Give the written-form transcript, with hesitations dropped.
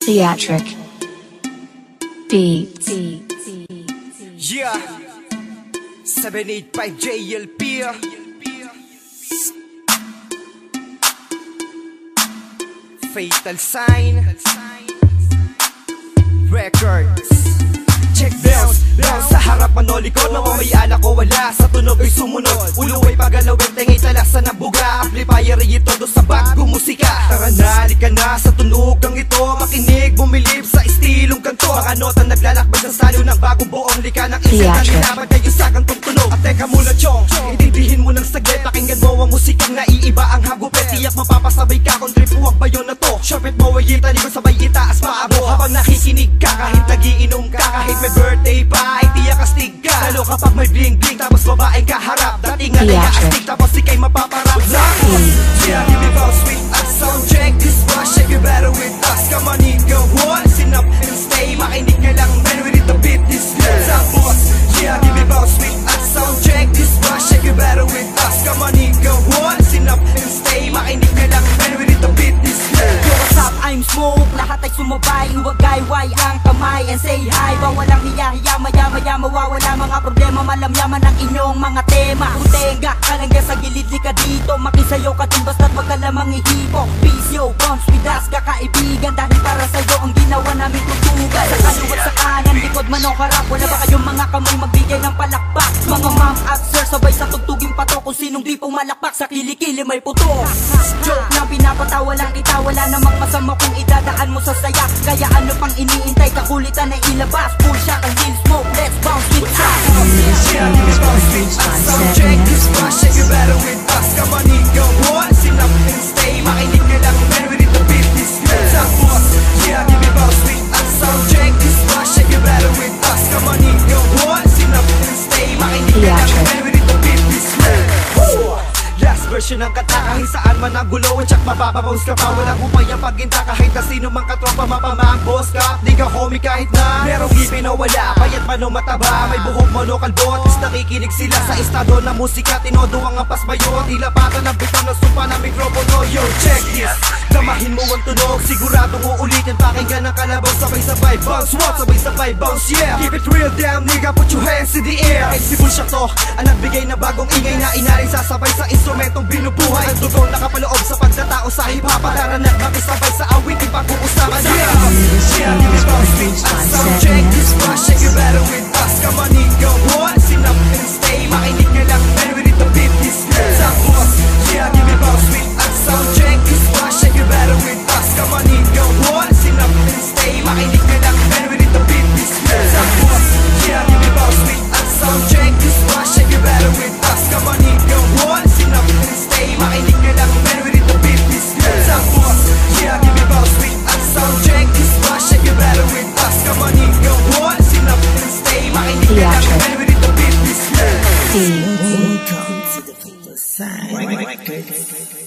Theatric Beats. Yeah, 785 JLP. Fatal Sign Records. Check bounce, bounce sa harap manolikod. Mamamayan ako wala, sa tunog ay sumunod. Ulo ay pagalawin, tengay talasan ng buga. Amplifier ay ito sa bago musika. Tara na, halika na sa tunog ng ito. Makinig, bumilib sa estilong kanto. Mga nota naglalakbay sa salo ng bagong buong lika ng isip na nilaman kayo sa kantong tunog. At teka muna chong, itindihin mo ng saglit. Pakinggan mo ang musikang naiiba ang hagupit. Tiyak mapapasabay ka kung trip huwag ba yun na to. Sharpit mo ay italikod sabay itaas paabo. Habang nakikinig ka kahit nagiinom ka, kahit may birthday pa ay tiyak astig ka. Lalo kapag may bling bling tapos babaeng kaharap. Datingan ay kaastig tapos ikay mapaparap. Yeah, give me bounce with us. Sound check this one, shake you better with us. Come on, nigga, one, listen up and stay. Makinig ka lang, man, we need to beat this boss. Yeah, give me bounce with us. Sound check this one, shake you better with us. Come on, nigga, one, listen up and stay. Makinig ka lang, man, we need to beat this. Yo, what's up? I'm Smoke. Lahat ay sumabay, huwag gayway ang kamay and say hi. Bawalang hiya-hiya, maya-maya mawawala mga problema. Malamyaman ang inyong mga tema. Kung tenga ka lang sa gilid, di ka dito. Makisayo ka din basta't wag ka lamang ihipo. Peace, yo, bounce with us, kakaibigan. Dahil para sa'yo ang ginawa namin tutugan. Sa kaluwat sa kanan, likod man o harap. Wala ba kayong mga kamay magbigay ng palakpak? Mga ma'am at sir, sabay sa tugtuging pato. Kung sinong di pumalakpak sa kilikili may puto. Joke na pinapatawa lang kita, wala namang masama kung idadaan mo sa saya. Kaya ano pang iniintay, kakulitan na ilabas. Full shot ang Lil Smoke, let's bounce with us. Yeah, let's bounce with us. Sound check this one, shake you better with us. Come on, nigga, one, listen up and stay. Makinig ka lang, man, we need to beat this boss. Yeah, give me bounce with us. Sound check this one, shake you better with us. Come on, nigga, one, listen up and stay. Makinig ka lang, man, we need to beat this last version ng kata. Kahit saan man ang gulo, check mapapapost ka pa. Walang upay ang pagginta kahit na sino mang katropa. Mapamambos ka, di ka homie kahit na merong ngipin o wala, payat man o mataba. May buhok mo no kalbo, tis nakikinig sila sa estado ng musika. Tinodo ang ampas bayo, tila pata ng bitaw na supa ng mikropono. Yo, check this, damahin mo ang tunog. Siguradong uulitin, pakinggan ng kalabaw. Sabay-sabay bounce, what? Sabay-sabay bounce, yeah. Keep it real, damn nigga, put your hands in the air. MC Bullshot to, ang nagbigay na bagong ingay na inaring sasabay sa instrumentong binubuhay. Ang dugo nakapaloob sa pagtatao sa hip-hop. Tara na makisabay sa awit, ipag-uusapan. Yeah, give me bounce with us. Sound check this one, shake you better with us. Come on, nigga, one, listen up and stay. Makinig ka lang, man, we need to beat this boss. Yeah, give me bounce with us. Sound check this one, shake you better with us. Come on, nigga, one, listen up and stay. Makinig ka lang, man, we need to beat this boss. Yeah, give me bounce with us. Sound check this one, shake you better with us. Come on, nigga, one, listen up and stay. Makinig ka lang, man, we need to beat this boss. Yeah, give me bounce with us. Sound check this one, shake you better with us. Come on, nigga, one, listen up and stay. Makinig ka lang, man, we need to beat this. Theatric. Welcome to the Fatal Sign.